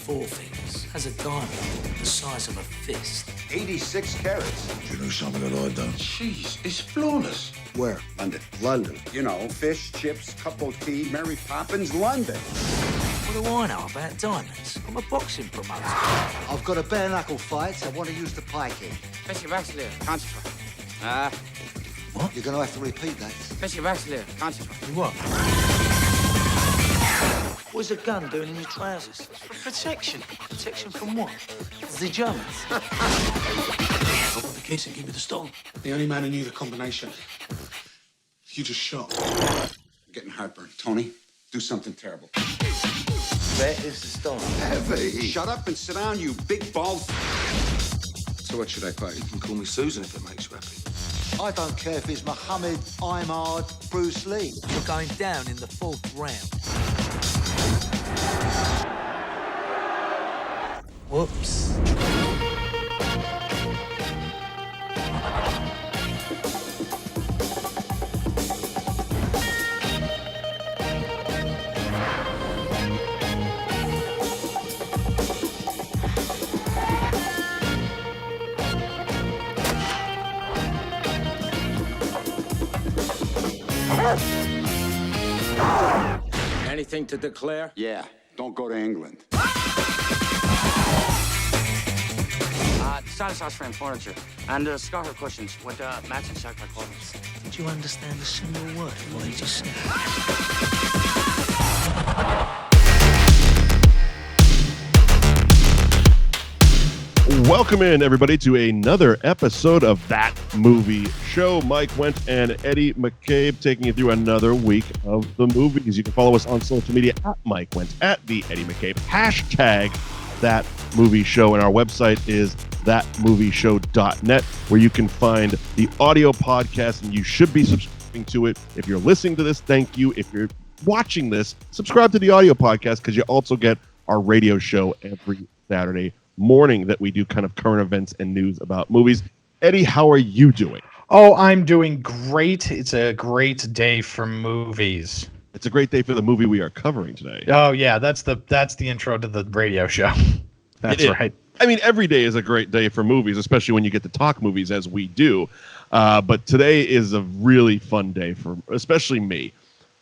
Four Fingers has a diamond the size of a fist. 86 carats. Do you know something that I don't? Jeez, it's flawless. Where? London. London. You know, fish, chips, cup of tea, Mary Poppins, London. What do I know about diamonds? I'm a boxing promoter. I've got a bare-knuckle fight. I want to use the pikey. Concentrate. What? You're going to have to repeat that. Concentrate. You what? What's a gun doing in your trousers? For protection. Protection from what? The Germans. I want the case and give me the stone. The only man who knew the combination. You just shot. I'm getting heartburn. Tony, do something terrible. Where is the stone? Heavy. Shut up and sit down, you big bald. So what should I play? You can call me Susan if it makes you happy. I don't care if it's Muhammad, Imard, Bruce Lee. You're going down in the 4th round. Whoops. Anything to declare? Yeah, don't go to England. Stylish house frame furniture and scarf cushions with matching sackcloth cloths. Did you understand a single word of what he just said? Welcome in, everybody, to another episode of That Movie Show. Mike Wendt and Eddie McCabe taking you through another week of the movies. You can follow us on social media at Mike Wendt, at the Eddie McCabe, hashtag That Movie Show, and our website is thatmovieshow.net, where you can find the audio podcast, and you should be subscribing to it. If you're listening to this, thank you. If you're watching this, subscribe to the audio podcast, because you also get our radio show every Saturday morning that we do kind of current events and news about movies. Eddie, how are you doing? Oh, I'm doing great. It's a great day for movies. It's a great day for the movie we are covering today. Oh yeah, that's the intro to the radio show. That's right. I mean, every day is a great day for movies, especially when you get to talk movies as we do. But today is a really fun day for especially me.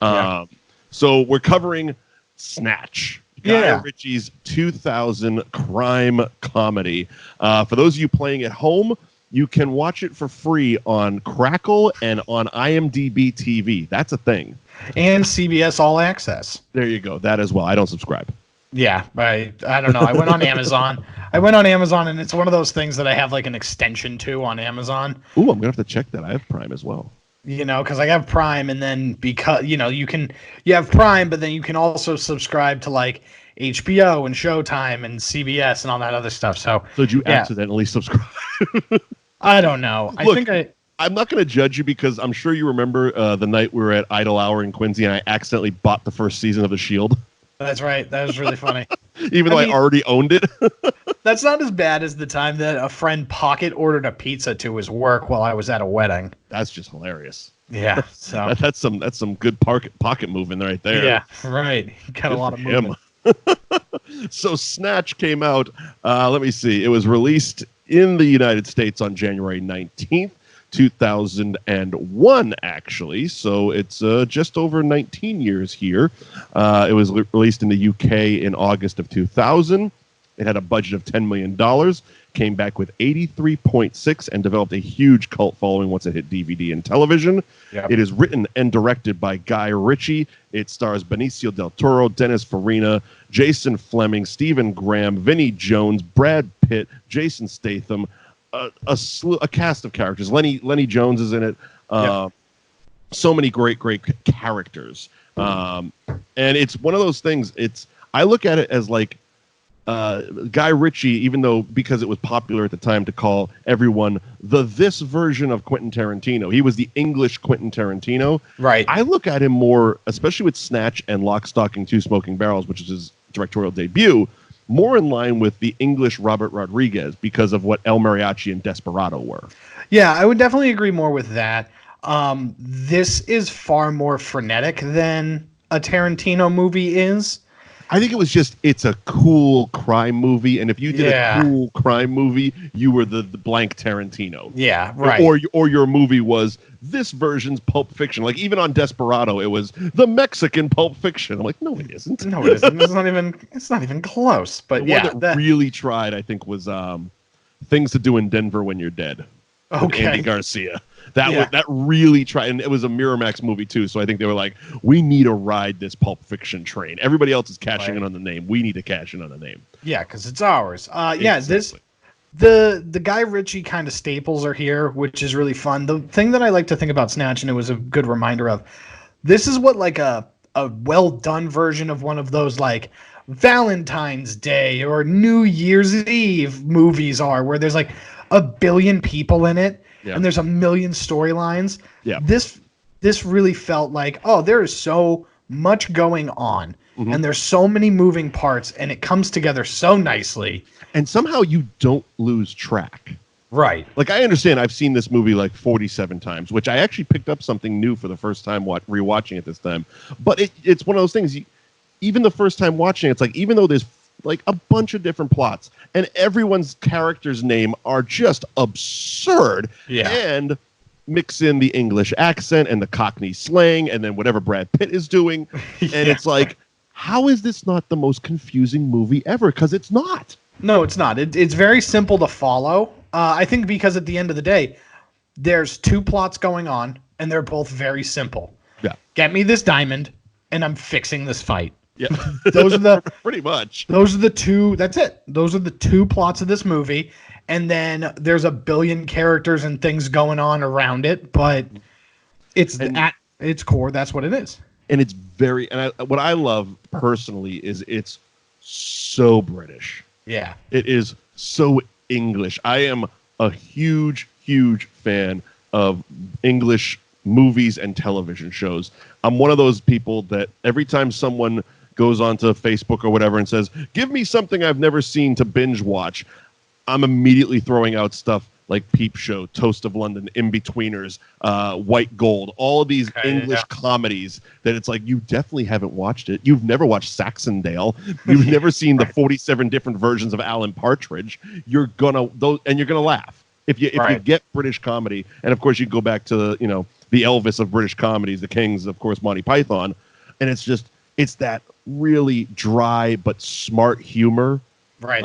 So we're covering Snatch. Guy Ritchie's 2000 crime comedy. For those of you playing at home, you can watch it for free on Crackle and on IMDb TV. That's a thing. And CBS All Access. There you go. That as well. I don't subscribe. Yeah, I don't know. I went on Amazon. And it's one of those things that I have like an extension to on Amazon. Ooh, I'm going to have to check that. I have Prime as well. You know, because I have Prime, and then because, you know, you have Prime, but then you can also subscribe to like HBO and Showtime and CBS and all that other stuff. So did you accidentally subscribe? I don't know. Look, I'm not going to judge you, because I'm sure you remember the night we were at Idle Hour in Quincy and I accidentally bought the first season of The Shield. That's right. That was really funny. Even though I already owned it. That's not as bad as the time that a friend pocket ordered a pizza to his work while I was at a wedding. That's just hilarious. Yeah. So that's some good pocket moving right there. Yeah, right. Got a lot of movement. So Snatch came out, let me see. It was released in the United States on January 19th, 2001, actually. So it's just over 19 years here. It was released in the UK in August of 2000. It had a budget of $10 million, came back with 83.6, and developed a huge cult following once it hit DVD and television. Yep. It is written and directed by Guy Ritchie. It stars Benicio Del Toro, Dennis Farina, Jason Flemyng, Stephen Graham, Vinnie Jones, Brad Pitt, Jason Statham, a cast of characters. Lenny Jones is in it. So many great characters. And it's one of those things. I look at it as like Guy Ritchie, even though because it was popular at the time to call everyone this version of Quentin Tarantino. He was the English Quentin Tarantino. Right. I look at him more, especially with Snatch and Lock, Stock, and Two Smoking Barrels, which is his directorial debut, more in line with the English Robert Rodriguez because of what El Mariachi and Desperado were. Yeah, I would definitely agree more with that. This is far more frenetic than a Tarantino movie is. I think it was just, it's a cool crime movie, and if you did a cool crime movie, you were the blank Tarantino. Yeah, right. Or your movie was this version's Pulp Fiction. Like, even on Desperado, it was the Mexican Pulp Fiction. I'm like, no, it isn't. No, it isn't. It's not even close. But the one that really tried, I think, was Things to Do in Denver When You're Dead. Okay. Andy Garcia. That really tried, and it was a Miramax movie too. So I think they were like, we need to ride this Pulp Fiction train. Everybody else is cashing in on the name. We need to cash in on the name. Yeah, because it's ours. Exactly. The Guy Ritchie kind of staples are here, which is really fun. The thing that I like to think about Snatch, and it was a good reminder of, this is what like a well done version of one of those like Valentine's Day or New Year's Eve movies are, where there's like a billion people in it. Yeah. And there's a million storylines. Yeah. This really felt like, oh, there is so much going on, and there's so many moving parts, and it comes together so nicely. And somehow you don't lose track. Right. Like, I understand I've seen this movie like 47 times, which I actually picked up something new for the first time rewatching it this time. But it's one of those things, even the first time watching it, it's like, even though there's like a bunch of different plots and everyone's character's name are just absurd, and mix in the English accent and the Cockney slang and then whatever Brad Pitt is doing, and it's like, how is this not the most confusing movie ever? Because it's not. No, it's not. It's very simple to follow. I think because at the end of the day, there's two plots going on and they're both very simple. Yeah. Get me this diamond and I'm fixing this fight. Yeah, those are the pretty much. Those are the two. That's it. Those are the two plots of this movie, and then there's a billion characters and things going on around it. But at its core, that's what it is. And it's what I love personally is it's so British. Yeah, it is so English. I am a huge fan of English movies and television shows. I'm one of those people that every time someone goes onto Facebook or whatever and says, give me something I've never seen to binge watch, I'm immediately throwing out stuff like Peep Show, Toast of London, In-Betweeners, White Gold, all of these English comedies that it's like, you definitely haven't watched it. You've never watched Saxondale. You've never seen the 47 different versions of Alan Partridge. You're gonna laugh. If you get British comedy, and of course you go back to the Elvis of British comedies, the Kings, of course, Monty Python, and it's that really dry but smart humor. Right.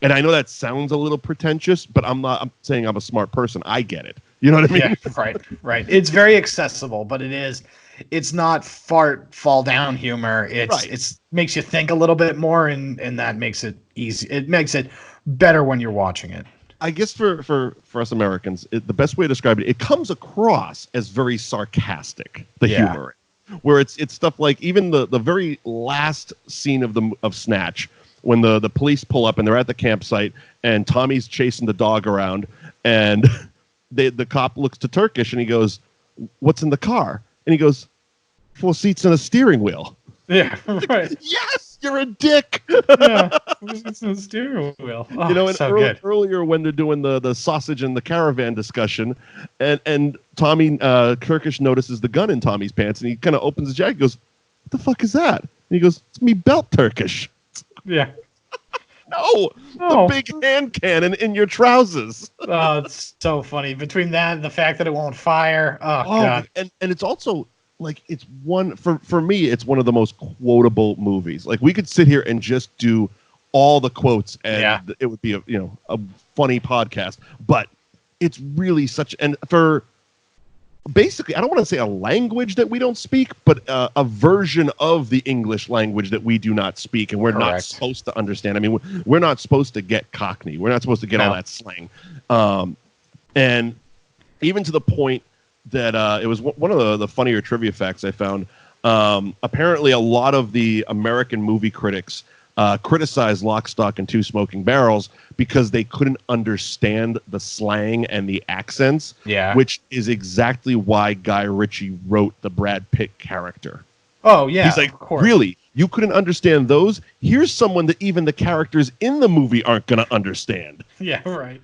And I know that sounds a little pretentious, but I'm saying I'm a smart person. I get it. You know what I mean? Yeah, right. It's very accessible, but it's not fall down humor. It's makes you think a little bit more, and that makes it easy. It makes it better when you're watching it. I guess for us Americans, the best way to describe it comes across as very sarcastic, the humor, where it's stuff like even the very last scene of Snatch, when the police pull up and they're at the campsite and Tommy's chasing the dog around, and the cop looks to Turkish and he goes, "What's in the car?" And he goes, "4 seats and a steering wheel." Yeah, right. Yes, you're a dick. Yeah, it's in the steering wheel. Oh, earlier when they're doing the sausage and the caravan discussion, and Tommy Turkish notices the gun in Tommy's pants, and he kind of opens his jacket and goes, "What the fuck is that?" And he goes, "It's me belt, Turkish." Yeah. No, the big hand cannon in your trousers. Oh, it's so funny. Between that and the fact that it won't fire. Oh God. And it's also like, it's one for me, it's one of the most quotable movies. Like, we could sit here and just do all the quotes and it would be a funny podcast, but it's really for basically, I don't want to say a language that we don't speak, but a version of the English language that we do not speak, and we're not supposed to understand. I mean, we're not supposed to get Cockney. We're not supposed to get all that slang. And even to the point that it was one of the funnier trivia facts I found. Apparently, a lot of the American movie critics criticized Lock, Stock, and Two Smoking Barrels because they couldn't understand the slang and the accents, which is exactly why Guy Ritchie wrote the Brad Pitt character. Oh, yeah. He's like, really? You couldn't understand those? Here's someone that even the characters in the movie aren't going to understand. Yeah, right.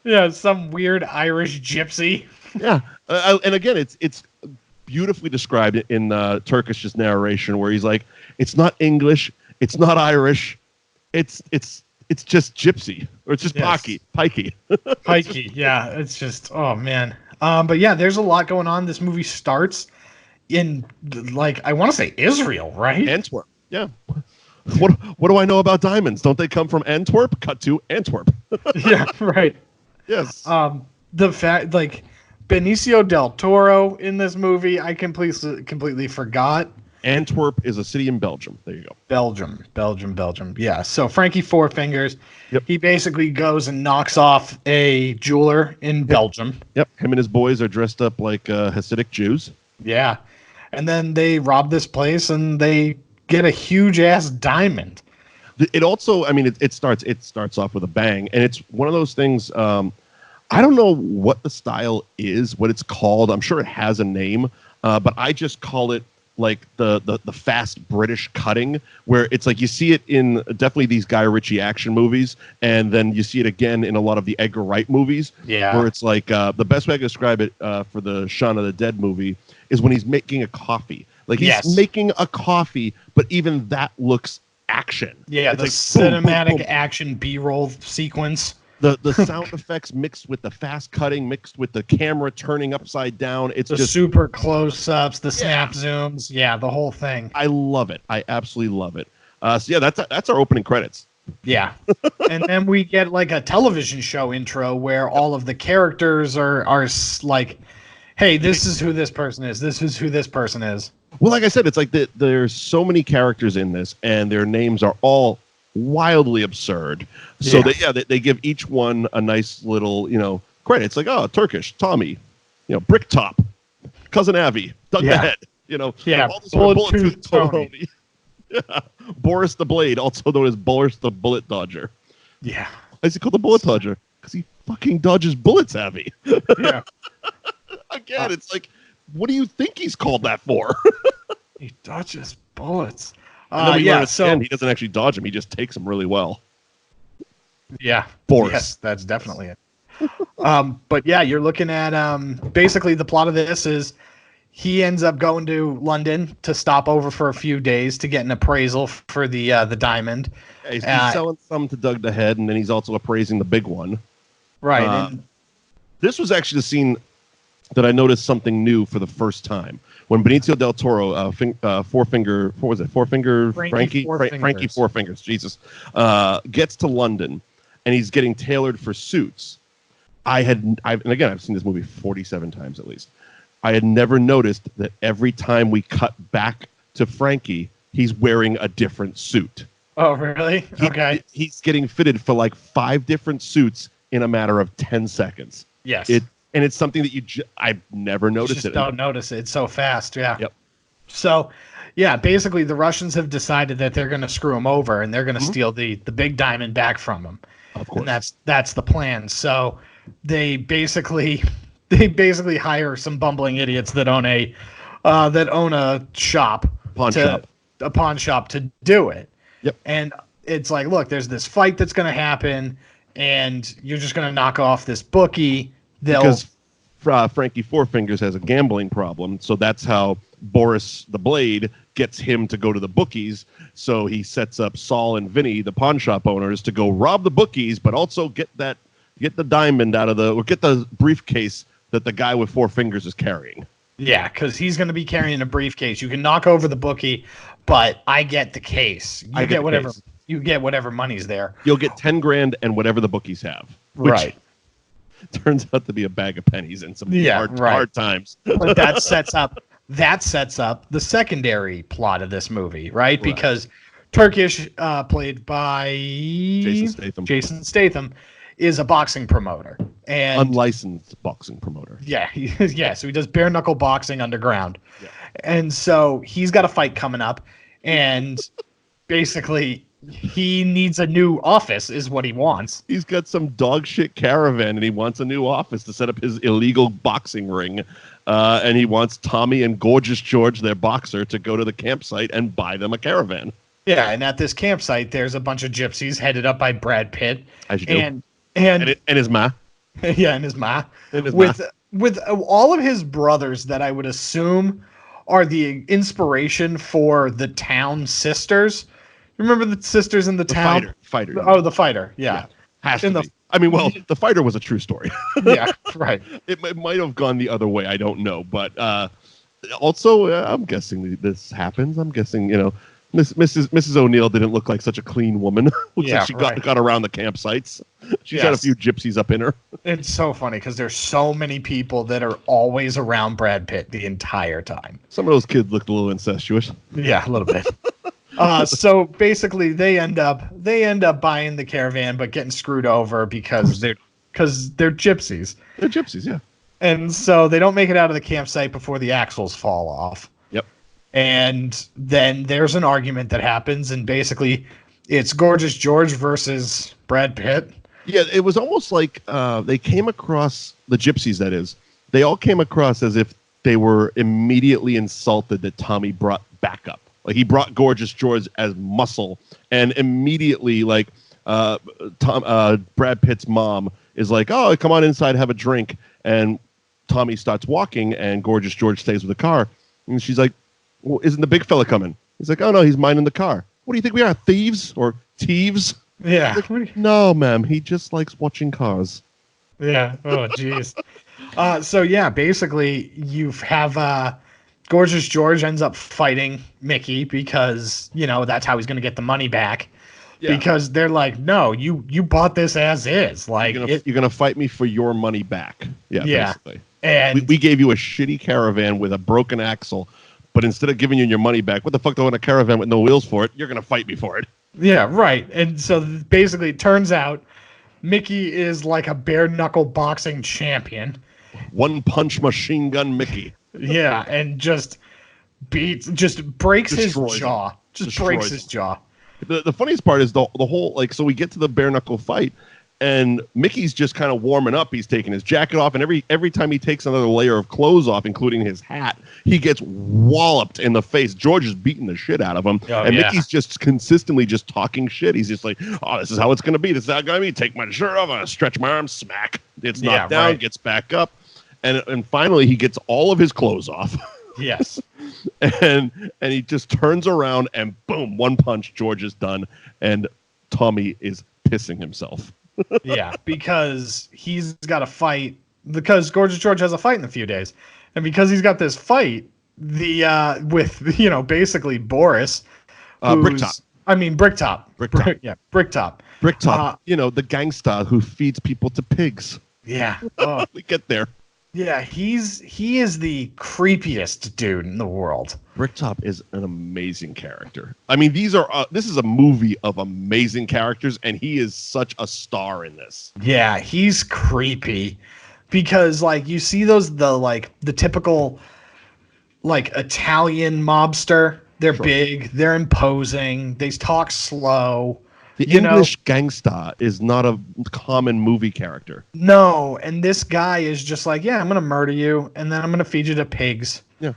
Yeah, some weird Irish gypsy. Yeah. And again, it's beautifully described in Turkish's narration, where he's like, "It's not English, it's not Irish, it's just gypsy, or it's just pikey." Pikey, yeah. It's just, oh man. But yeah, there's a lot going on. This movie starts in, like, I want to say Israel, right? Antwerp. Yeah. What do I know about diamonds? Don't they come from Antwerp? Cut to Antwerp. Yeah, right. Yes. The fact, like, Benicio Del Toro in this movie, I completely forgot. Antwerp is a city in Belgium. There you go. Belgium. Yeah. So Frankie Four Fingers, Yep. he basically goes and knocks off a jeweler in Belgium. Yep. Him and his boys are dressed up like Hasidic Jews. Yeah. And then they rob this place and they get a huge ass diamond. It also, I mean, it starts off with a bang, and it's one of those things. I don't know what the style is, what it's called. I'm sure it has a name, but I just call it like the fast British cutting, where it's like you see it in definitely these Guy Ritchie action movies, and then you see it again in a lot of the Edgar Wright movies. Yeah. Where it's like the best way I can describe it for the Shaun of the Dead movie is when he's making a coffee. Like he's making a coffee, but even that looks action. Yeah, it's the like cinematic boom, boom, boom. action B-roll sequence. The sound effects mixed with the fast cutting, mixed with the camera turning upside down. It's The just super close-ups, the snap zooms. Yeah, the whole thing. I love it. I absolutely love it. So yeah, that's our opening credits. Yeah. And then we get like a television show intro where all of the characters are like, hey, this is who this person is. This is who this person is. Well, like I said, it's like there's so many characters in this, and their names are all wildly absurd. So they give each one a nice little, credit. It's like, oh, Turkish, Tommy, Bricktop, Cousin Avi, Doug the Head, all this Bullet-Tooth Tony. Yeah. Boris the Blade, also known as Boris the Bullet Dodger. Yeah. Why is he called the Bullet Dodger? Because he fucking dodges bullets, Avi. Yeah. Again, it's like, what do you think he's called that for? He dodges bullets. So he doesn't actually dodge them. He just takes them really well. Yeah. Boris. Yes, that's definitely it. But yeah, you're looking at basically the plot of this is he ends up going to London to stop over for a few days to get an appraisal for the diamond. Yeah, he's selling some to Doug the Head, and then he's also appraising the big one. Right. This was actually the scene that I noticed something new for the first time. When Benicio Del Toro, Frankie Four Fingers, Jesus, gets to London, and he's getting tailored for suits. And again, I've seen this movie 47 times at least. I had never noticed that every time we cut back to Frankie, he's wearing a different suit. Oh, really? Okay. He's getting fitted for like 5 different suits in a matter of 10 seconds. Yes. And it's something that I've never noticed. You just don't notice it. It's so fast. Yeah. Yep. So, yeah, basically the Russians have decided that they're going to screw him over and they're going to steal the big diamond back from him. Of course. And that's the plan. So they basically hire some bumbling idiots that own a shop, a pawn shop to do it. Yep. And it's like, look, there's this fight that's going to happen, and you're just going to knock off this bookie. Because Frankie Four Fingers has a gambling problem, so that's how Boris the Blade gets him to go to the bookies. So he sets up Saul and Vinny, the pawn shop owners, to go rob the bookies, but also get the diamond get the briefcase that the guy with 4 fingers is carrying. Yeah, because he's going to be carrying a briefcase. You can knock over the bookie, but I get the case. You get whatever money's there. You'll get 10 grand and whatever the bookies have. Right. Turns out to be a bag of pennies and some hard times. But that sets up the secondary plot of this movie, right? Because Turkish, played by Jason Statham, is a boxing promoter. And unlicensed boxing promoter. Yeah, so he does bare-knuckle boxing underground. Yeah. And so he's got a fight coming up, and basically he needs a new office is what he wants. He's got some dog shit caravan, and he wants a new office to set up his illegal boxing ring. And he wants Tommy and Gorgeous George, their boxer, to go to the campsite and buy them a caravan. Yeah, and at this campsite, there's a bunch of gypsies headed up by Brad Pitt. As you do. And his ma. Yeah, and his ma. with all of his brothers that I would assume are the inspiration for the town sisters. Remember the sisters in the town? Fighter. Oh, the fighter. Yeah. Has to be. I mean, well, the fighter was a true story. Yeah, right. It might have gone the other way. I don't know. But also, I'm guessing this happens. I'm guessing, Mrs. O'Neill didn't look like such a clean woman. Looks like she got around the campsites. She's got a few gypsies up in her. It's so funny because there's so many people that are always around Brad Pitt the entire time. Some of those kids looked a little incestuous. Yeah, a little bit. So basically, they end up buying the caravan, but getting screwed over because they're gypsies. They're gypsies, yeah. And so they don't make it out of the campsite before the axles fall off. Yep. And then there's an argument that happens, and basically, it's Gorgeous George versus Brad Pitt. Yeah, it was almost like they came across the gypsies. That is, they all came across as if they were immediately insulted that Tommy brought backup. Like he brought Gorgeous George as muscle, and immediately, like Brad Pitt's mom is like, "Oh, come on inside, have a drink." And Tommy starts walking, and Gorgeous George stays with the car, and she's like, "Well, isn't the big fella coming?" He's like, "Oh no, he's minding the car." What do you think we are, thieves or thieves? Yeah. Like, no, ma'am. He just likes watching cars. Yeah. Oh, jeez. So yeah, basically, you have Gorgeous George ends up fighting Mickey because, that's how he's going to get the money back. Yeah. Because they're like, no, you bought this as is. Like you're gonna fight me for your money back. Yeah. Basically. And we gave you a shitty caravan with a broken axle, but instead of giving you your money back, what the fuck do I want a caravan with no wheels for it? You're gonna fight me for it. Yeah, right. And so basically, it turns out Mickey is like a bare-knuckle boxing champion. One punch machine gun Mickey. Yeah, and breaks his jaw. Breaks his jaw. The funniest part is the whole, so we get to the bare-knuckle fight, and Mickey's just kind of warming up. He's taking his jacket off, and every time he takes another layer of clothes off, including his hat, he gets walloped in the face. George is beating the shit out of him, Mickey's just consistently just talking shit. He's just like, "Oh, this is how it's going to be. This is how it's going to be. Take my shirt off, I stretch my arms, smack. It's knocked down, gets back up, and finally he gets all of his clothes off." Yes. and he just turns around and boom, one punch, George is done, and Tommy is pissing himself. Yeah, because he's got a fight. Because Gorgeous George has a fight in a few days, and because he's got this fight, with basically Boris, Bricktop. Bricktop. Yeah, Bricktop. Bricktop. The gangster who feeds people to pigs. Yeah. We get there. Yeah, he is the creepiest dude in the world. Bricktop is an amazing character. I mean, this is a movie of amazing characters, and he is such a star in this. Yeah, he's creepy because you see the typical Italian mobster. They're big, they're imposing, they talk slow. The English gangsta is not a common movie character. No, and this guy is just like, yeah, I'm going to murder you, and then I'm going to feed you to pigs. Yeah.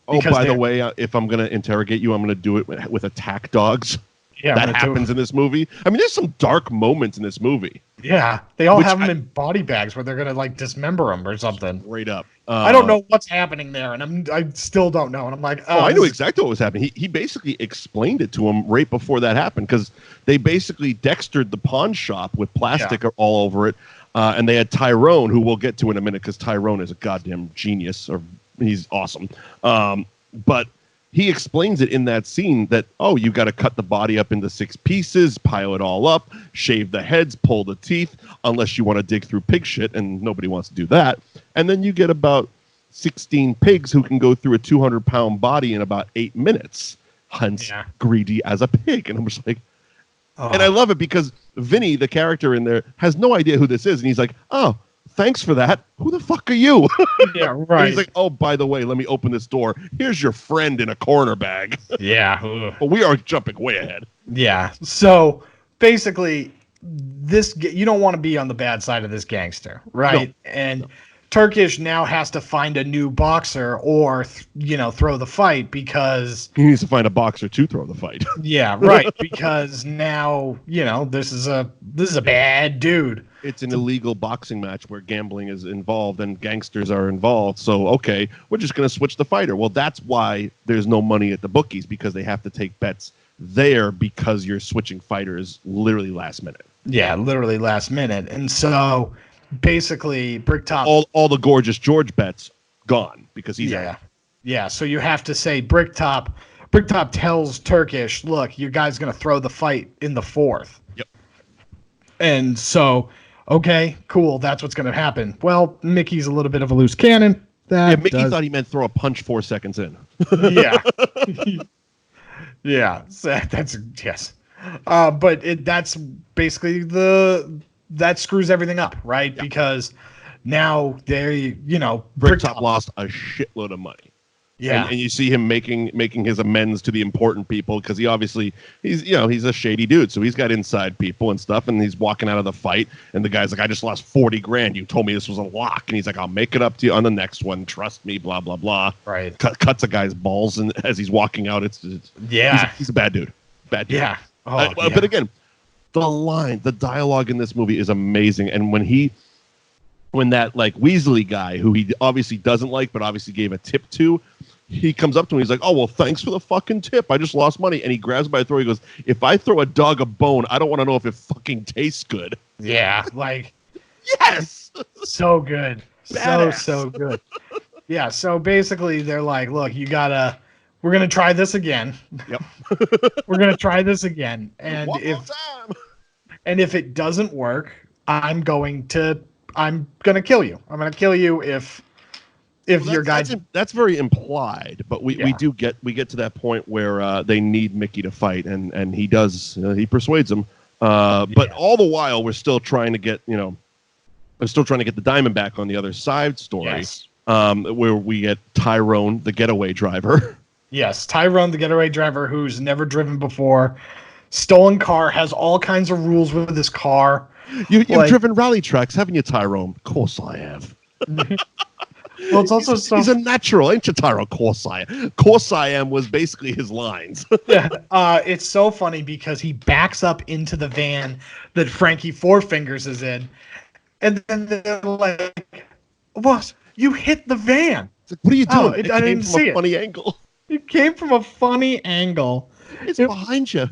Oh, by the way, if I'm going to interrogate you, I'm going to do it with attack dogs. Yeah, that happens in this movie. I mean, there's some dark moments in this movie. Yeah, they all have them in body bags where they're going to dismember them or something. Straight up. I don't know what's happening there, and I still don't know. And I'm like, I knew exactly what was happening. He basically explained it to him right before that happened because they basically dextered the pawn shop with plastic all over it, and they had Tyrone, who we'll get to in a minute because Tyrone is a goddamn genius, or he's awesome. But he explains it in that scene that, you got to cut the body up into 6 pieces, pile it all up, shave the heads, pull the teeth, unless you want to dig through pig shit, and nobody wants to do that. And then you get about 16 pigs who can go through a 200-pound body in about 8 minutes, hence greedy as a pig. And I'm just like, and I love it because Vinny, the character in there, has no idea who this is. And he's like, oh, thanks for that. Who the fuck are you? Yeah, right. And he's like, oh, by the way, let me open this door. Here's your friend in a corner bag. Yeah. But we are jumping way ahead. Yeah. So basically, you don't want to be on the bad side of this gangster, right? No. And Turkish now has to find a new boxer or throw the fight because He needs to find a boxer to throw the fight. yeah, right, because now, this is a bad dude. It's an illegal boxing match where gambling is involved and gangsters are involved. So, okay, we're just going to switch the fighter. Well, that's why there's no money at the bookies, because they have to take bets there because you're switching fighters literally last minute. Yeah, literally last minute. And so basically Bricktop all the Gorgeous George bets gone because he's out. Yeah, so you have to say Bricktop tells Turkish, look, your guy's going to throw the fight in the fourth. Yep. And so, okay, cool, that's what's going to happen. Well, Mickey's a little bit of a loose cannon. Mickey thought he meant throw a punch 4 seconds in. Yeah. Yeah, so that's yes. But that's basically that screws everything up, right? Yeah. Because now Bricktop lost a shitload of money. Yeah, and you see him making his amends to the important people because he's a shady dude, so he's got inside people and stuff, and he's walking out of the fight, and the guy's like, I just lost $40,000. You told me this was a lock, and he's like, I'll make it up to you on the next one. Trust me, blah blah blah. Right. Cuts a guy's balls, and as he's walking out, it's he's a bad dude. Bad dude. Yeah. But again, the dialogue in this movie is amazing, and when that like Weasley guy, who he obviously doesn't like, but obviously gave a tip to, he comes up to him. He's like, "Oh well, thanks for the fucking tip. I just lost money." And he grabs him by the throat. He goes, "If I throw a dog a bone, I don't want to know if it fucking tastes good." Yeah, like yes, so good, badass. so good. Yeah, so basically they're like, "Look, we're gonna try this again. Yep, we're gonna try this again, and One more time. if it doesn't work, I'm gonna kill you. I'm gonna kill you if your guy." That's very implied, but we get to that point where they need Mickey to fight, and he does. He persuades him, but all the while we're still trying to get the Diamondback on the other side story, yes. Where we get Tyrone, the getaway driver. Yes, Tyrone, the getaway driver who's never driven before, stolen car, has all kinds of rules with his car. You've driven rally tracks, haven't you, Tyrone? Of course I have. Well, it's also he's a natural, ain't you, Tyrone? Of course I am. Of course I am was basically his lines. Yeah, it's so funny because he backs up into the van that Frankie Four Fingers is in, and then they're like, "What? You hit the van?" It's like, what are you doing? I didn't see it. Funny angle. It came from a funny angle. It's behind you.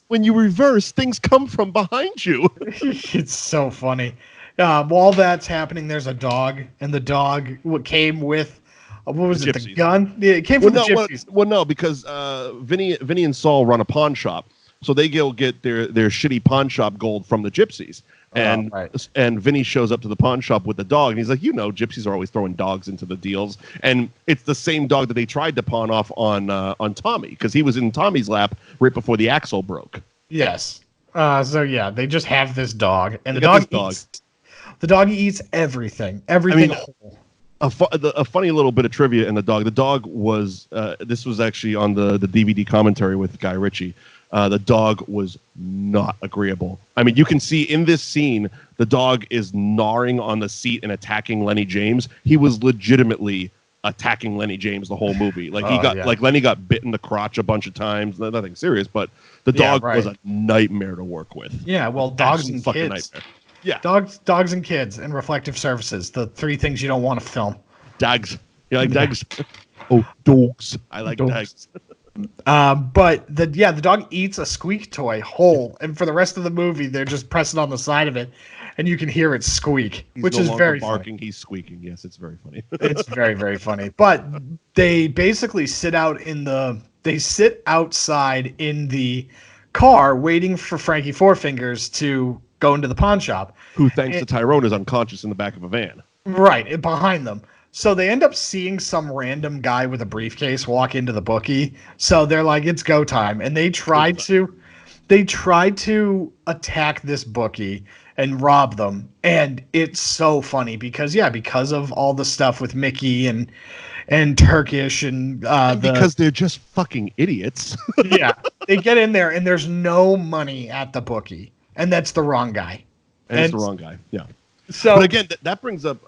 When you reverse, things come from behind you. It's so funny. While that's happening, there's a dog, and the dog came with the gun? Yeah, it came from the gypsies. Well, no, because Vinny and Saul run a pawn shop, so they go get their shitty pawn shop gold from the gypsies. And and Vinny shows up to the pawn shop with the dog, and he's like, gypsies are always throwing dogs into the deals, and it's the same dog that they tried to pawn off on Tommy, because he was in Tommy's lap right before the axle broke. Yes. So yeah, they just have this dog, and the dog eats everything whole. A funny little bit of trivia in the dog. The dog was this was actually on the DVD commentary with Guy Ritchie. The dog was not agreeable. I mean, you can see in this scene, the dog is gnawing on the seat and attacking Lenny James. He was legitimately attacking Lenny James the whole movie. Like like Lenny got bit in the crotch a bunch of times. Nothing serious, but the dog was a nightmare to work with. Yeah, well, dogs and fucking kids. Nightmare. Yeah, dogs and kids and reflective surfaces. The three things you don't want to film. Dogs. You like dogs? Oh, dogs. I like dogs. But the dog eats a squeak toy whole, and for the rest of the movie, they're just pressing on the side of it, and you can hear it squeak, which is very barking. Funny. He's squeaking. Yes, it's very funny. It's very, very funny. But they basically sit outside in the car waiting for Frankie Four Fingers to go into the pawn shop. Who, thanks to Tyrone, is unconscious in the back of a van. Right, behind them. So they end up seeing some random guy with a briefcase walk into the bookie. So they're like, it's go time. And they try to attack this bookie and rob them. And it's so funny because of all the stuff with Mickey and Turkish and because they're just fucking idiots. Yeah. They get in there and there's no money at the bookie. And that's the wrong guy. And it's the wrong guy. Yeah. So, but again, that brings up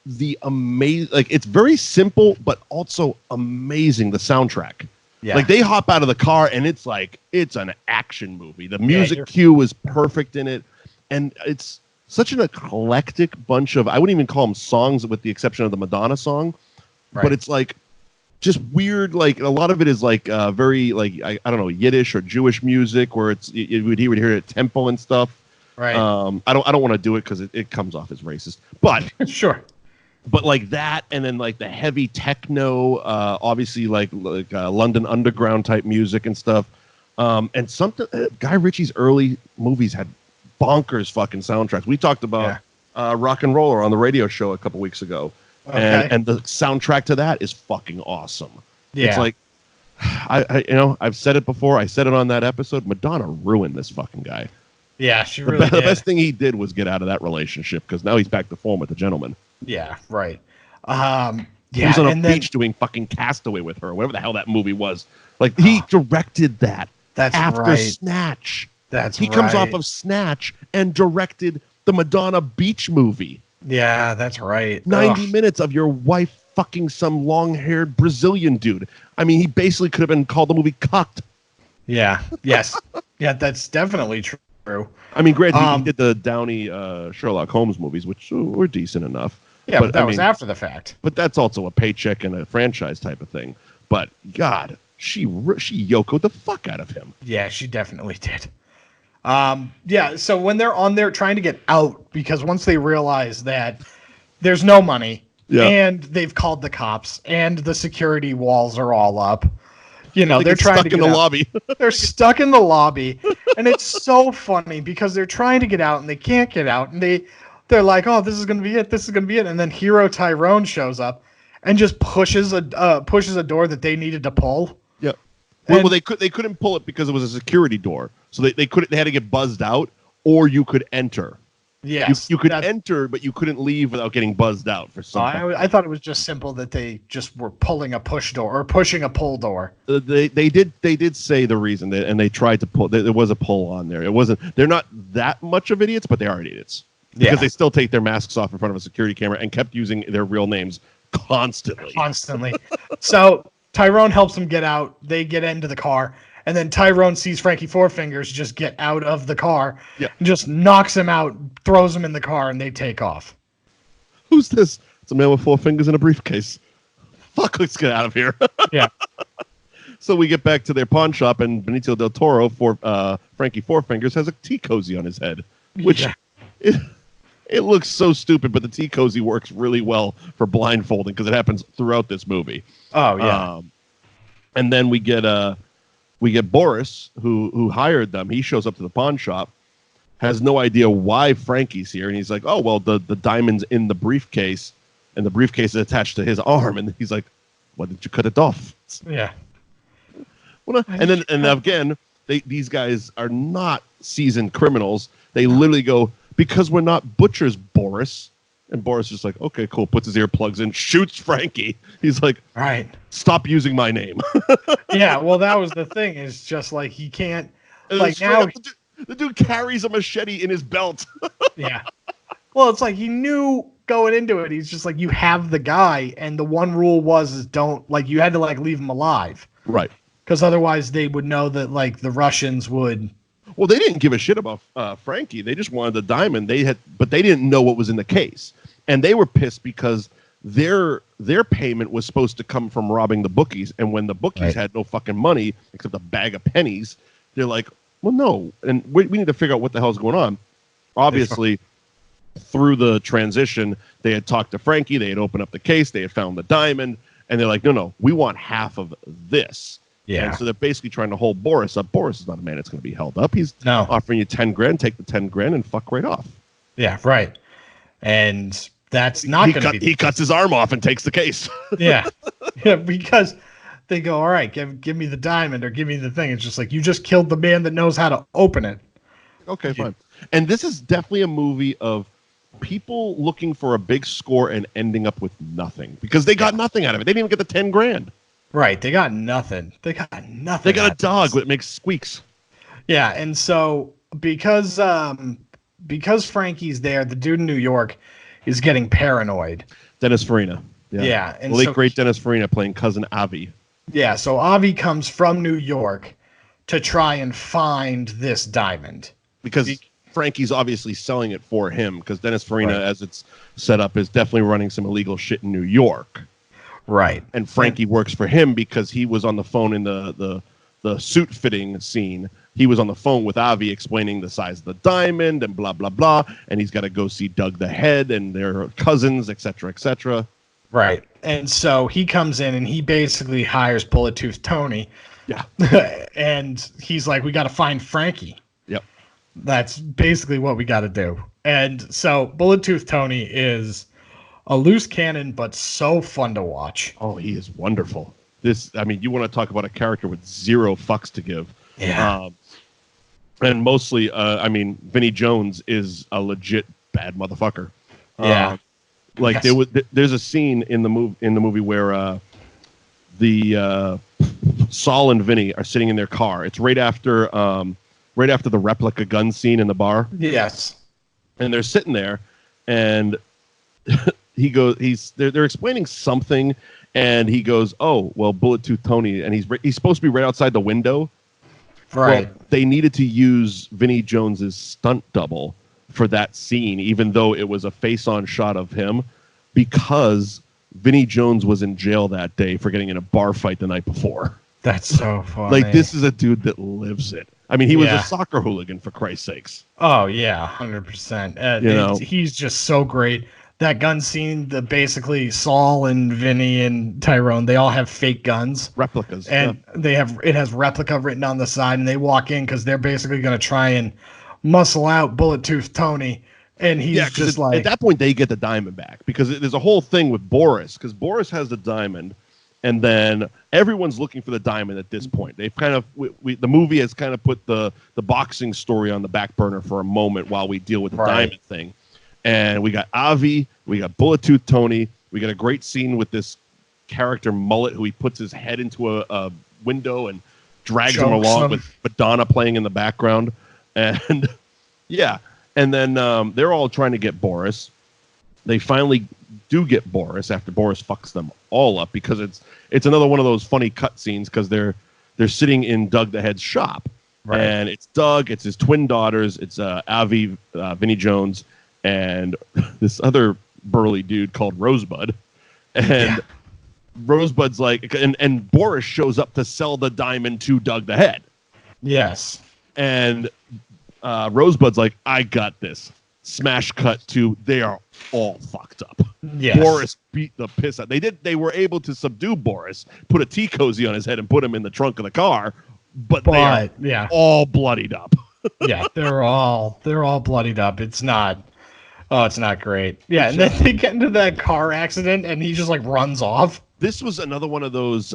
the amazing. Like, it's very simple, but also amazing. The soundtrack. yeah. Like, they hop out of the car, and it's like it's an action movie. The music cue is perfect in it, and it's such an eclectic bunch of. I wouldn't even call them songs, with the exception of the Madonna song, but it's like just weird. Like, a lot of it is like very like I don't know, Yiddish or Jewish music, where it's you would hear it tempo and stuff. Right. I don't want to do it because it comes off as racist, but sure. But like that, and then like the heavy techno, obviously like London Underground type music and stuff, and something. Guy Ritchie's early movies had bonkers fucking soundtracks. We talked about Rock and Roller on the radio show a couple weeks ago, and the soundtrack to that is fucking awesome. Yeah. It's like I've said it before. I said it on that episode. Madonna ruined this fucking guy. Yeah, she really did. The best thing he did was get out of that relationship, because now he's back to form with the gentleman. Yeah, right. He was on a beach doing fucking Castaway with her, whatever the hell that movie was. Like, he directed that. That's after right. Snatch. He comes off of Snatch and directed the Madonna beach movie. Yeah, that's right. 90 minutes of your wife fucking some long-haired Brazilian dude. I mean, he basically could have been called the movie Cucked. Yeah. Yes. Yeah, that's definitely true. I mean, granted, he did the Downey Sherlock Holmes movies, which were decent enough. Yeah, but that was after the fact. But that's also a paycheck and a franchise type of thing. But God, she Yoko'd the fuck out of him. Yeah, she definitely did. Yeah, so when they're on there trying to get out, because once they realize that there's no money, and they've called the cops, and the security walls are all up, they're trying to get in the out. lobby. They're stuck in the lobby, and it's so funny because they're trying to get out and they can't get out, and they're like, "Oh, this is gonna be it. This is gonna be it." And then Hero Tyrone shows up and just pushes a door that they needed to pull. Yeah. Well, they couldn't pull it because it was a security door, so they had to get buzzed out, or you could enter. Yes, you could enter, but you couldn't leave without getting buzzed out for something. I thought it was just simple that they just were pulling a push door or pushing a pull door. They did say the reason, and they tried to pull. There was a pull on there. It wasn't. They're not that much of idiots, but they are idiots. Because they still take their masks off in front of a security camera and kept using their real names constantly. So Tyrone helps them get out. They get into the car. And then Tyrone sees Frankie Four Fingers just get out of the car. Yeah. And just knocks him out, throws him in the car, and they take off. Who's this? It's a man with 4 fingers in a briefcase. Fuck, let's get out of here. Yeah. So we get back to their pawn shop, and Benicio Del Toro, Frankie Four Fingers, has a tea cozy on his head. Which... Yeah. It looks so stupid, but the tea cozy works really well for blindfolding because it happens throughout this movie. Oh yeah. And then we get Boris, who hired them. He shows up to the pawn shop, has no idea why Frankie's here, and he's like, "Oh well, the diamond's in the briefcase, and the briefcase is attached to his arm." And he's like, "Why didn't you cut it off?" Yeah. And again, these guys are not seasoned criminals. They literally go, "Because we're not butchers, Boris." And Boris is just like, "Okay, cool." Puts his earplugs in, shoots Frankie. He's like, "All right, stop using my name." Yeah, well, that was the thing. Is just like he can't. Like now, the dude carries a machete in his belt. Yeah. Well, it's like he knew going into it. He's just like, you have the guy, and the one rule was don't you had to leave him alive, right? Because otherwise they would know that the Russians would. Well, they didn't give a shit about Frankie. They just wanted the diamond. But they didn't know what was in the case, and they were pissed because their payment was supposed to come from robbing the bookies, and when the bookies had no fucking money except a bag of pennies, they're like, "Well, no," and we need to figure out what the hell's going on. Obviously, through the transition, they had talked to Frankie. They had opened up the case. They had found the diamond, and they're like, "No, we want half of this." Yeah. And so they're basically trying to hold Boris up. Boris is not a man that's going to be held up. He's offering you 10 grand, take the 10 grand and fuck right off. Yeah, right. And that's not going to be... He cuts his arm off and takes the case. Yeah. Yeah, because they go, "All right, give me the diamond or give me the thing." It's just like, you just killed the man that knows how to open it. Okay, fine. And this is definitely a movie of people looking for a big score and ending up with nothing. Because they got nothing out of it. They didn't even get the 10 grand. Right, they got nothing. They got nothing. They got a dog that makes squeaks. Yeah, and so because because Frankie's there, the dude in New York is getting paranoid. Dennis Farina. Yeah, and late great Dennis Farina playing cousin Avi. Yeah, so Avi comes from New York to try and find this diamond. Because Frankie's obviously selling it for him, because Dennis Farina, Right. as it's set up, is definitely running some illegal shit in New York. Right. And Frankie works for him because he was on the phone in the suit fitting scene. He was on the phone with Avi explaining the size of the diamond and blah, blah, blah. And he's got to go see Doug the Head and their cousins, et cetera, et cetera. Right. And so he comes in and he basically hires Bullet Tooth Tony. Yeah. And he's like, we got to find Frankie. Yep. That's basically what we got to do. And so Bullet Tooth Tony is a loose cannon, but so fun to watch. Oh, he is wonderful. You want to talk about a character with zero fucks to give. Yeah. And mostly, Vinnie Jones is a legit bad motherfucker. Yeah. Yes. There's a scene in the movie where Saul and Vinny are sitting in their car. It's right after the replica gun scene in the bar. Yes. And they're sitting there, and they're explaining something, and he goes, "Oh, well, Bullet Tooth Tony," and he's supposed to be right outside the window. Right. Well, they needed to use Vinnie Jones's stunt double for that scene, even though it was a face-on shot of him, because Vinnie Jones was in jail that day for getting in a bar fight the night before. That's so funny. This is a dude that lives it. He was a soccer hooligan, for Christ's sakes. Oh, yeah, 100%. He's just so great. That gun scene, basically Saul and Vinny and Tyrone, they all have fake guns. Replicas. And it has replica written on the side, and they walk in because they're basically going to try and muscle out Bullet Tooth Tony. And he's just at that point, they get the diamond back, because there's a whole thing with Boris, because Boris has the diamond, and then everyone's looking for the diamond at this point. They've kind of the movie has kind of put the boxing story on the back burner for a moment while we deal with the diamond thing. And we got Avi, we got Bullet Tooth Tony, we got a great scene with this character Mullet, who he puts his head into a window and drags him along with Madonna playing in the background. And yeah. And then they're all trying to get Boris. They finally do get Boris after Boris fucks them all up, because it's another one of those funny cut scenes, because they're sitting in Doug the Head's shop. Right. And it's Doug, it's his twin daughters, it's Avi, Vinnie Jones, and this other burly dude called Rosebud. And Rosebud's like, and Boris shows up to sell the diamond to Doug the Head. Yes. And Rosebud's like, I got this. Smash cut to, they are all fucked up. Yes. Boris beat the piss out. They were able to subdue Boris, put a tea cozy on his head, and put him in the trunk of the car, but they are all bloodied up. Yeah, they're all bloodied up. It's not great. Yeah, and then they get into that car accident, and he just runs off. This was another one of those.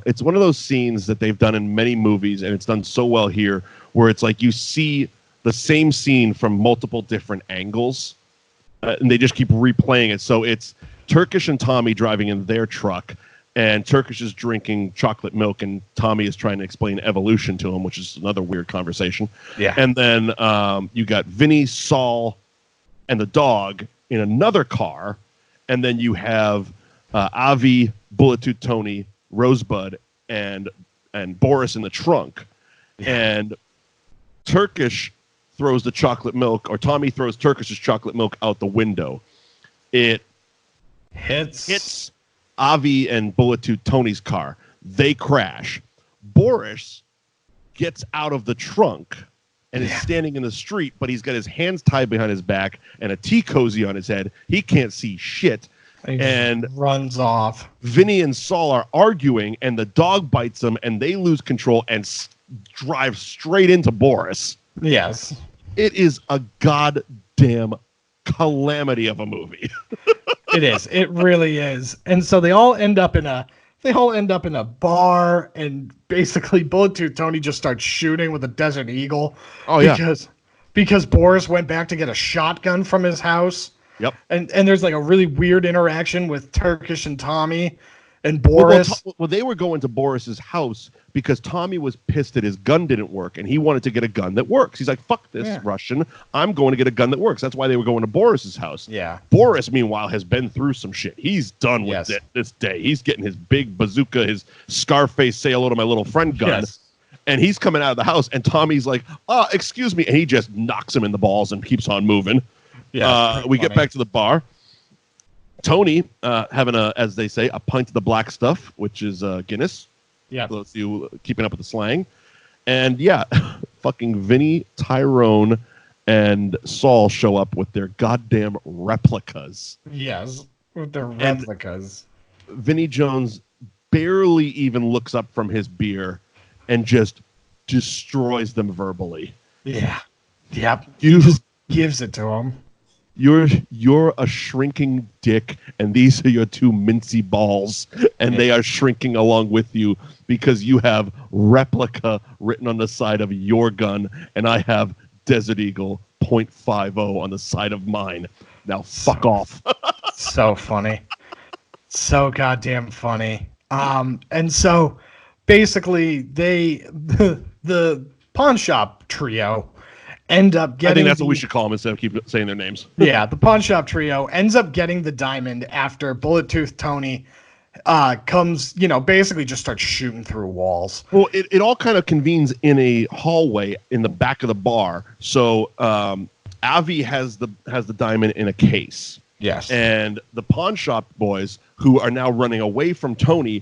It's one of those scenes that they've done in many movies, and it's done so well here, where it's like you see the same scene from multiple different angles, and they just keep replaying it. So it's Turkish and Tommy driving in their truck, and Turkish is drinking chocolate milk, and Tommy is trying to explain evolution to him, which is another weird conversation. Yeah. And then you got Vinny, Saul, and the dog in another car, and then you have Avi, Bullet Tooth Tony, Rosebud, and Boris in the trunk. Yeah. And Turkish throws the chocolate milk, or Tommy throws Turkish's chocolate milk out the window. It hits Avi and Bullet Tooth Tony's car. They crash. Boris gets out of the trunk and is standing in the street, but he's got his hands tied behind his back and a tea cozy on his head. He can't see shit. And runs off. Vinny and Saul are arguing, and the dog bites them, and they lose control and drive straight into Boris. Yes. It is a goddamn calamity of a movie. It is. It really is. And so they all end up in a bar, and basically Bullet Tooth Tony just starts shooting with a Desert Eagle. Oh, because Boris went back to get a shotgun from his house. Yep. And there's a really weird interaction with Turkish and Tommy. And Boris. Well, they were going to Boris's house because Tommy was pissed that his gun didn't work, and he wanted to get a gun that works. He's like, fuck this Russian. I'm going to get a gun that works. That's why they were going to Boris's house. Yeah. Boris, meanwhile, has been through some shit. He's done with it this day. He's getting his big bazooka, his Scarface say hello to my little friend gun. Yes. And he's coming out of the house, and Tommy's like, excuse me. And he just knocks him in the balls and keeps on moving. Yeah, we get back to the bar. Tony having as they say, a pint of the black stuff, which is Guinness. Yeah. So you keeping up with the slang. And fucking Vinny, Tyrone, and Saul show up with their goddamn replicas. Yes, with their replicas. And Vinnie Jones barely even looks up from his beer and just destroys them verbally. Yeah. Yep. He just gives it to him. You're a shrinking dick, and these are your two mincy balls, and they are shrinking along with you because you have replica written on the side of your gun, and I have Desert Eagle .50 on the side of mine. Now fuck off. So funny. So goddamn funny. And so basically the pawn shop trio end up getting. I think that's what we should call them instead of keep saying their names. Yeah, the pawn shop trio ends up getting the diamond after Bullet Tooth Tony comes, basically just starts shooting through walls. Well, it all kind of convenes in a hallway in the back of the bar. So Avi has the diamond in a case. Yes. And the pawn shop boys, who are now running away from Tony,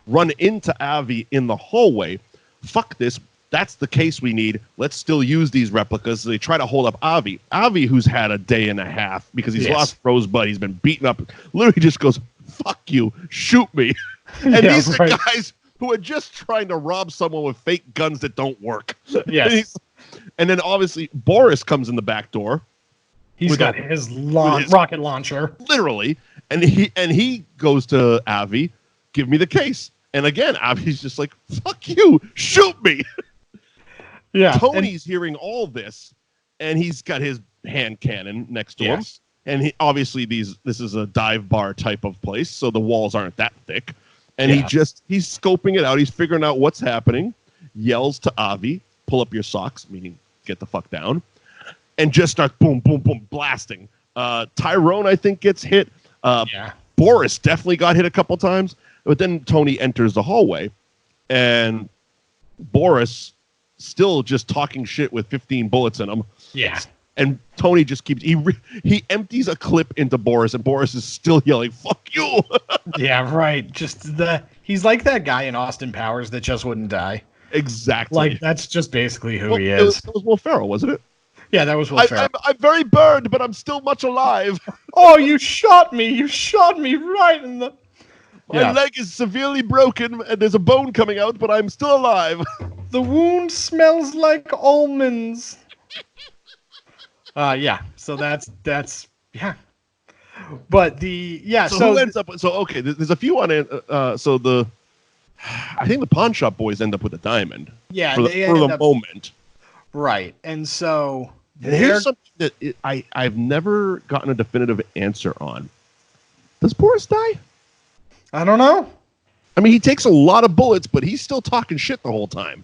run into Avi in the hallway. Fuck this. That's the case we need. Let's still use these replicas. So they try to hold up Avi. Avi, who's had a day and a half because he's lost Rosebud. He's been beaten up. Literally just goes, fuck you. Shoot me. And these are guys who are just trying to rob someone with fake guns that don't work. Yes. And then obviously Boris comes in the back door. He's got his rocket launcher. Literally. And he goes to Avi, give me the case. And again, Avi's just like, fuck you. Shoot me. Yeah, Tony's hearing all this, and he's got his hand cannon next to him. And he obviously this is a dive bar type of place, so the walls aren't that thick. And he's scoping it out. He's figuring out what's happening. Yells to Avi, "Pull up your socks," meaning get the fuck down, and just starts boom, boom, boom, blasting. Tyrone, I think, gets hit. Boris definitely got hit a couple times, but then Tony enters the hallway, and Boris. Still just talking shit with 15 bullets in him. Yeah. And Tony just keeps... He empties a clip into Boris, and Boris is still yelling, fuck you! Yeah, right. He's like that guy in Austin Powers that just wouldn't die. Exactly. Like, that's just basically who he is. It was Will Ferrell, wasn't it? Yeah, that was Will Ferrell. I'm very burned, but I'm still much alive. Oh, you shot me! You shot me right in the... My leg is severely broken, and there's a bone coming out, but I'm still alive. The wound smells like almonds. So that's But So who ends up? So okay, there's a few on it. I think the pawn shop boys end up with a diamond. Yeah, for the moment. Right, and so here's something that I've never gotten a definitive answer on. Does Boris die? I don't know. I mean, he takes a lot of bullets, but he's still talking shit the whole time.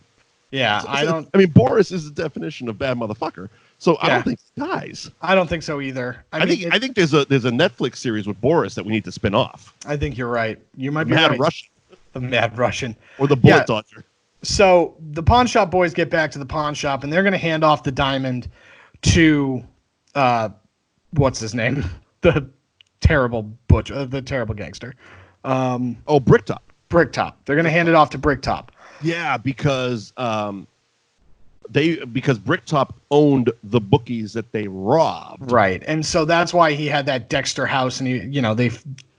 Yeah, I mean, Boris is the definition of bad motherfucker. So I don't think he dies. I don't think so either. I think there's a Netflix series with Boris that we need to spin off. I think you're right. You might be Mad right. Russian. The Mad Russian. Or the Bullet Dodger. So the pawn shop boys get back to the pawn shop, and they're going to hand off the diamond to, what's his name? The terrible butcher, the terrible gangster. Bricktop. Bricktop. They're going to hand it off to Bricktop. Yeah, because Bricktop owned the bookies that they robbed. Right, and so that's why he had that Dexter house, and they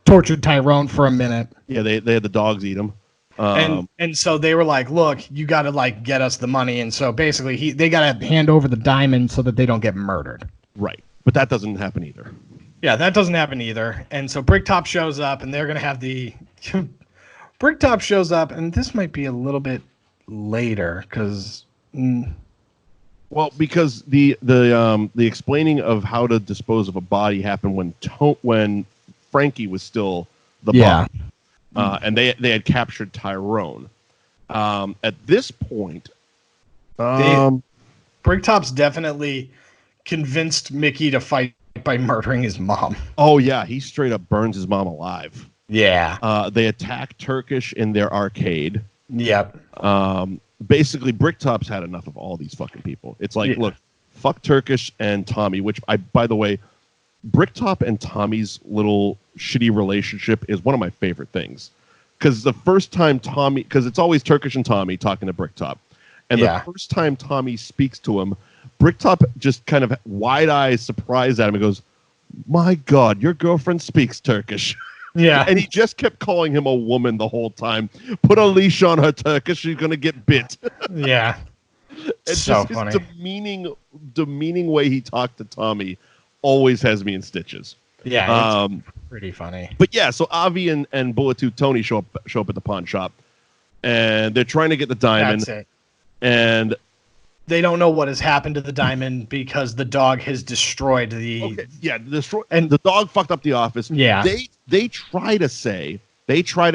tortured Tyrone for a minute. Yeah, they had the dogs eat him. And so they were like, look, you got to get us the money, and so basically they got to hand over the diamond so that they don't get murdered. Right, but that doesn't happen either. Yeah, that doesn't happen either. And so Bricktop shows up, and they're going to have the... Bricktop shows up, and this might be a little bit later, because... Well, because the explaining of how to dispose of a body happened when Frankie was still the body. and they had captured Tyrone. At this point, Bricktop's definitely convinced Mickey to fight by murdering his mom. Oh yeah, he straight up burns his mom alive. Yeah. They attack Turkish in their arcade. Yep. Basically, Bricktop's had enough of all these fucking people. It's like, look, fuck Turkish and Tommy, which by the way, Bricktop and Tommy's little shitty relationship is one of my favorite things. Because the first time Tommy, because it's always Turkish and Tommy talking to Bricktop. And the first time Tommy speaks to him, Bricktop just kind of wide-eyed surprised at him and goes, "My God, your girlfriend speaks Turkish." Yeah. And he just kept calling him a woman the whole time. Put a leash on her, Turkish, she's going to get bit. Yeah. It's so just funny. His demeaning way he talked to Tommy always has me in stitches. Yeah, it's pretty funny. But yeah, so Avi and Bullet Tooth Tony show up at the pawn shop, and they're trying to get the diamond. That's it. And they don't know what has happened to the diamond because the dog has destroyed the. Okay, and the dog fucked up the office. Yeah, they try to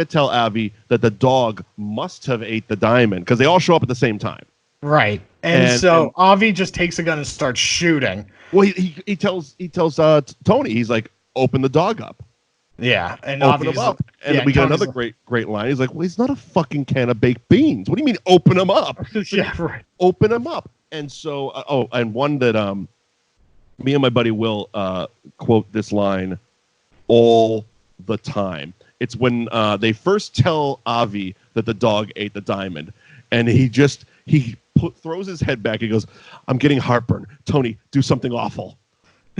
tell Avi that the dog must have ate the diamond because they all show up at the same time. Right, and so Avi just takes a gun and starts shooting. Well, he tells Tony, he's like, "Open the dog up." Yeah, and open him up, and we get another great line. He's like, "Well, he's not a fucking can of baked beans. What do you mean, open him up?" Yeah, right. Open him up. And so, and one that me and my buddy Will quote this line all the time. It's when they first tell Avi that the dog ate the diamond, and he throws his head back. He goes, "I'm getting heartburn. Tony, do something awful."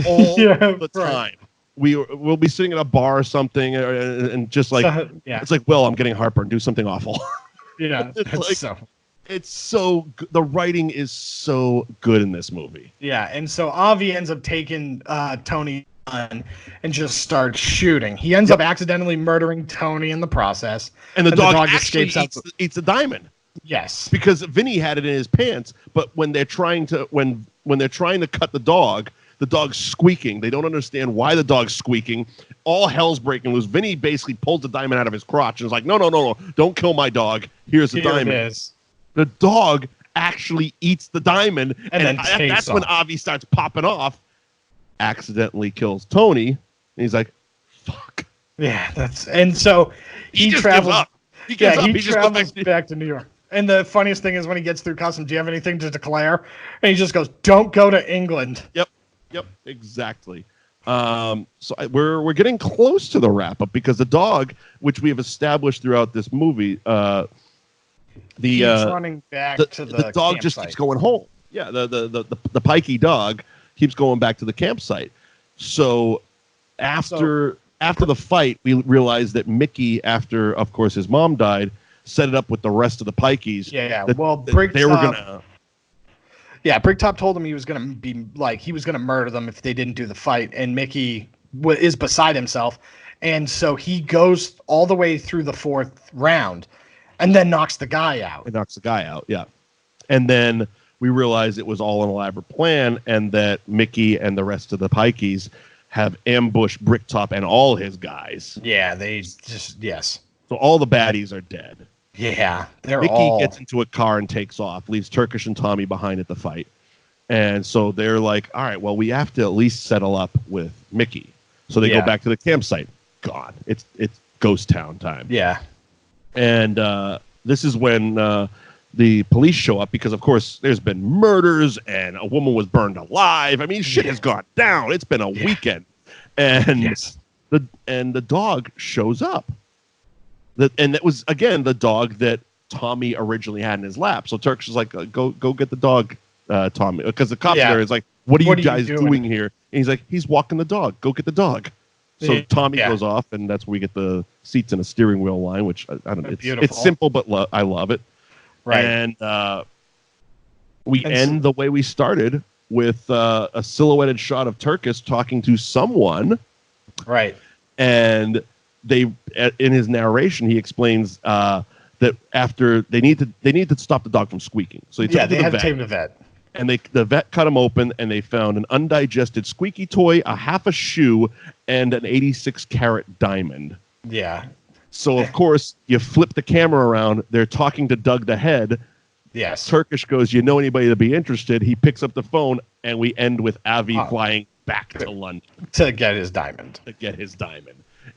All the time. We'll be sitting at a bar or something, and just like it's like, "Well, I'm getting heartburn. Do something awful." Yeah, it's so the writing is so good in this movie. Yeah, and so Avi ends up taking Tony on and just starts shooting. He ends up accidentally murdering Tony in the process, and the dog escapes out. Eats the diamond. Yes, because Vinny had it in his pants, but when they're trying to cut the dog's squeaking. They don't understand why the dog's squeaking. All hell's breaking loose. Vinny basically pulls the diamond out of his crotch and is like, no, don't kill my dog. Here's the diamond. It is. The dog actually eats the diamond, and then that's when Avi starts popping off, accidentally kills Tony, and he's like, fuck. Yeah, and so he travels. He gives up. He travels back to New York. And the funniest thing is when he gets through customs, do you have anything to declare? And he just goes, "Don't go to England." Yep, exactly. So we're getting close to the wrap up because the dog, which we have established throughout this movie, keeps running back to the dog campsite. just keeps going home. Yeah, the pikey dog keeps going back to the campsite. So after the fight, we realized that Mickey, after of course his mom died, set it up with the rest of the pikeys. Yeah. They were gonna. Yeah, Bricktop told him he was going to murder them if they didn't do the fight, and Mickey is beside himself, and so he goes all the way through the fourth round, and then knocks the guy out. Yeah, and then we realize it was all an elaborate plan, and that Mickey and the rest of the pikeys have ambushed Bricktop and all his guys. Yeah, yes. So all the baddies are dead. Yeah, Mickey gets into a car and takes off, leaves Turkish and Tommy behind at the fight. And so they're like, all right, well, we have to at least settle up with Mickey. So they go back to the campsite. God, it's ghost town time. Yeah. And this is when the police show up because, of course, there's been murders and a woman was burned alive. I mean, shit has gone down. It's been a weekend. And the dog shows up. And that was, again, the dog that Tommy originally had in his lap. So Turkish is like, go get the dog, Tommy. Because the cop there is like, what are you guys doing here? And he's like, he's walking the dog. Go get the dog. So Tommy goes off, and that's where we get the seats and a steering wheel line, which I don't know. It's simple, but I love it. Right. And we end the way we started with a silhouetted shot of Turkish talking to someone. Right. And in his narration, he explains that after they need to stop the dog from squeaking. So they had to take him to the vet. And the vet cut him open, and they found an undigested squeaky toy, a half a shoe, and an 86-carat diamond. Yeah. So, of course, you flip the camera around. They're talking to Doug the head. Yes. Turkish goes, you know anybody to be interested? He picks up the phone, and we end with Avi flying back to London. To get his diamond.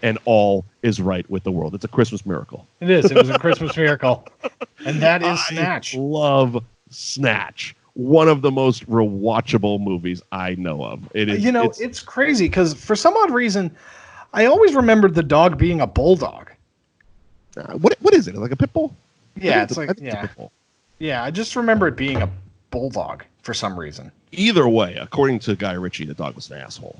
And all is right with the world. It's a Christmas miracle. It is. It was a Christmas miracle. And that is Snatch. I love Snatch. One of the most rewatchable movies I know of. It is. It's crazy because for some odd reason, I always remembered the dog being a bulldog. What is it? Like a pit bull? Yeah, it's a pit bull. Yeah, I just remember it being a bulldog for some reason. Either way, according to Guy Ritchie, the dog was an asshole.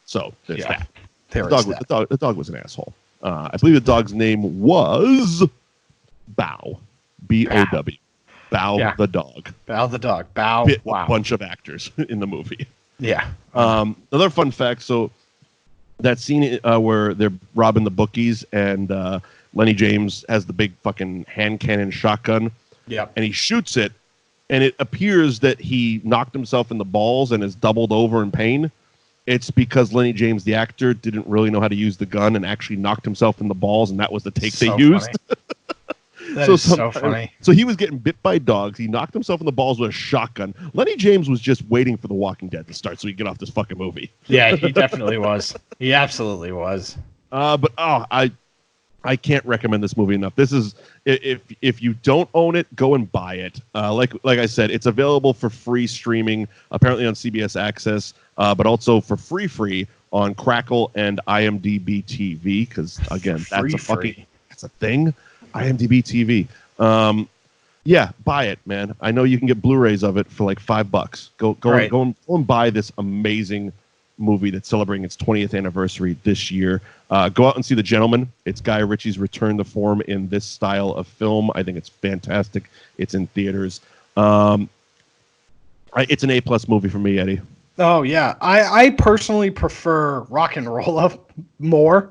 So there's that. The dog was an asshole. I believe the dog's name was Bow. B-O-W. Bow the dog. Bow the dog. Bow. Bit wow. A bunch of actors in the movie. Yeah. Another fun fact. So that scene where they're robbing the bookies and Lenny James has the big fucking hand cannon shotgun. Yeah. And he shoots it, and it appears that he knocked himself in the balls and is doubled over in pain. It's because Lenny James, the actor, didn't really know how to use the gun and actually knocked himself in the balls, and that was the take they used. That is so funny. So he was getting bit by dogs. He knocked himself in the balls with a shotgun. Lenny James was just waiting for The Walking Dead to start so he could get off this fucking movie. Yeah, he definitely was. He absolutely was. I can't recommend this movie enough. This is if you don't own it, go and buy it. Like I said, it's available for free streaming, apparently on CBS Access, but also for free on Crackle and IMDb TV. Because again, that's a thing. IMDb TV. Yeah, buy it, man. I know you can get Blu-rays of it for like $5. Go and buy this amazing movie that's celebrating its 20th anniversary this year. Go out and see The Gentleman. It's Guy Ritchie's return to form in this style of film. I think it's fantastic. It's in theaters. It's an A+ movie for me, Eddie. Oh yeah, I personally prefer Rock and Roll more.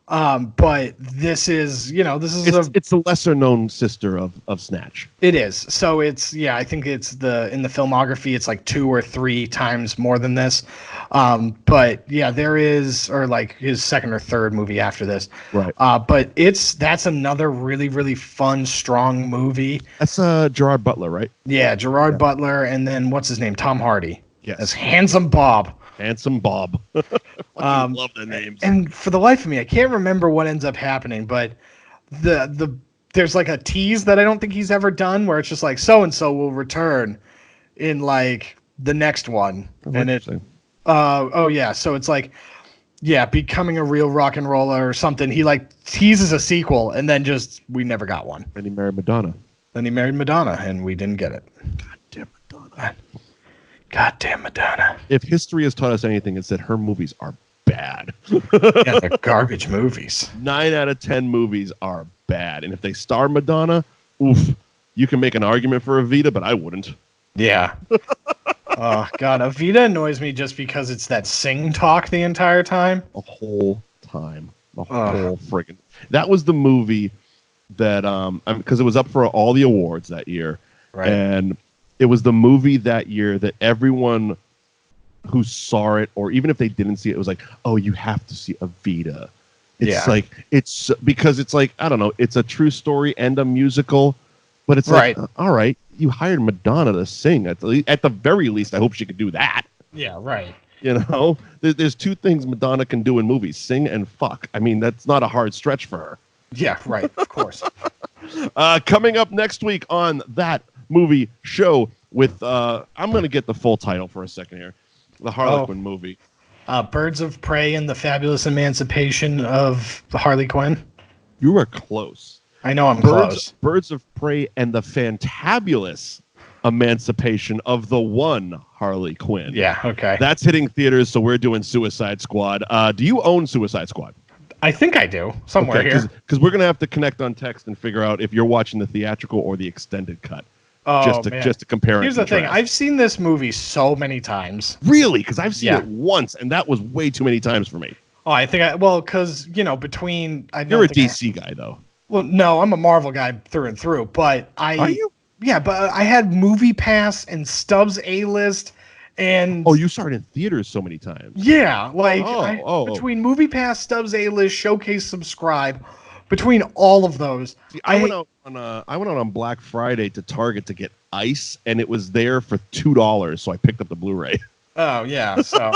But this is it's the lesser known sister of Snatch. It is. So I think it's in the filmography, it's like 2 or 3 times more than this. But yeah, there is, or like his second or third movie after this. Right. But that's another really, really fun, strong movie. That's Gerard Butler, right? Yeah, Gerard Butler, and then what's his name? Tom Hardy. Yes. As Handsome Bob. Handsome Bob. Love the names. And for the life of me, I can't remember what ends up happening, but there's like a tease that I don't think he's ever done where it's just like so and so will return in like the next one. So it's like becoming a real rock and roller or something. He like teases a sequel and then we never got one. And he married Madonna. And we didn't get it. Goddamn Madonna. If history has taught us anything, it's that her movies are bad. Yeah, they're garbage movies. 9 out of 10 movies are bad. And if they star Madonna, oof, you can make an argument for Evita, but I wouldn't. Yeah. Oh, God. Evita annoys me just because it's that sing talk the entire time. The whole time. The whole friggin'. That was the movie that, because it was up for all the awards that year. Right. And it was the movie that year that everyone who saw it, or even if they didn't see it, was like, oh, you have to see Evita. It's because it's like, I don't know, it's a true story and a musical, but it's like, all right, you hired Madonna to sing. At the very least, I hope she could do that. Yeah, right. You know, there's 2 things Madonna can do in movies, sing and fuck. I mean, that's not a hard stretch for her. Yeah, right, of course. Coming up next week on That Movie Show with I'm going to get the full title for a second here. The Harlequin movie. Birds of Prey and the Fabulous Emancipation of Harley Quinn. You were close. I know I'm close. Birds of Prey and the Fantabulous Emancipation of the One Harley Quinn. Yeah, okay. That's hitting theaters, so we're doing Suicide Squad. Do you own Suicide Squad? I think I do, somewhere here. Because we're going to have to connect on text and figure out if you're watching the theatrical or the extended cut. Oh, just to compare. Here's the thing. I've seen this movie so many times. Really? Because I've seen it once, and that was way too many times for me. Oh, I think because between you're a DC guy though. Well, no, I'm a Marvel guy through and through. But are you? Yeah, but I had Movie Pass and Stubbs A-List And Oh, you saw it in theaters so many times. yeah, like between Movie Pass, Stubbs A-List, Showcase, Subscribe, between all of those, See, I went out on Black Friday to Target to get ice, and it was there for $2, so I picked up the Blu-ray. Oh yeah, so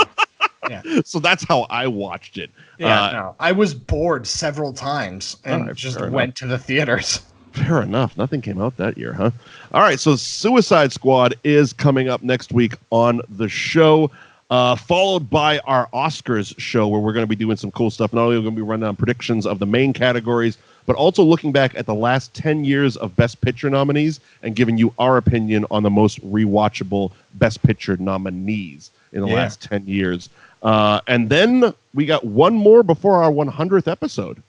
yeah, So that's how I watched it. yeah. No, I was bored several times and Alright, just fair went to the theaters. Fair enough. Nothing came out that year, huh? All right, so Suicide Squad is coming up next week on the show, followed by our Oscars show, where we're going to be doing some cool stuff. Not only are we going to be running down predictions of the main categories, but also looking back at the last 10 years of Best Picture nominees and giving you our opinion on the most rewatchable Best Picture nominees in the last 10 years. And then we got one more before our 100th episode,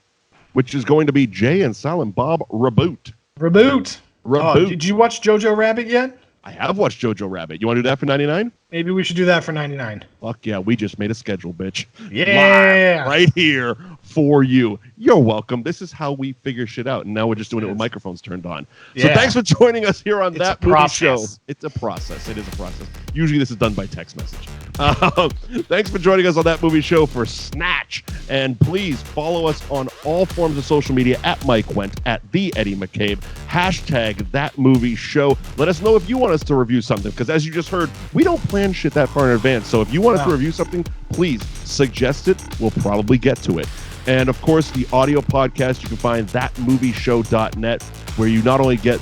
which is going to be Jay and Silent Bob Reboot. Reboot. Reboot. Oh, did you watch Jojo Rabbit yet? I have watched Jojo Rabbit. You want to do that for 99? Maybe we should do that for 99. Fuck yeah, we just made a schedule, bitch. Yeah. Live right here for you. You're welcome. This is how we figure shit out. And now we're just doing it with microphones turned on. So Yeah. thanks for joining us here on It's That a Movie process. Show. It's a process. It is a process. Usually this is done by text message. Thanks for joining us on That Movie Show for Snatch. And please follow us on all forms of social media at Mike Wendt, at the Eddie McCabe, hashtag That Movie Show. Let us know if you want us to review something, because as you just heard, we don't plan shit that far in advance. So if you want us to review something, please suggest it. We'll probably get to it. And of course, the audio podcast, you can find thatmovieshow.net, where you not only get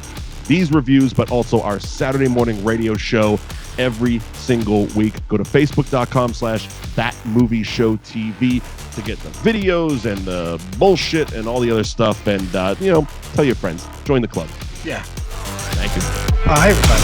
these reviews, but also our Saturday morning radio show every single week. Go to facebook.com/thatmovieshowtv to get the videos and the bullshit and all the other stuff. And, tell your friends. Join the club. Yeah. Thank you. Hi, everybody.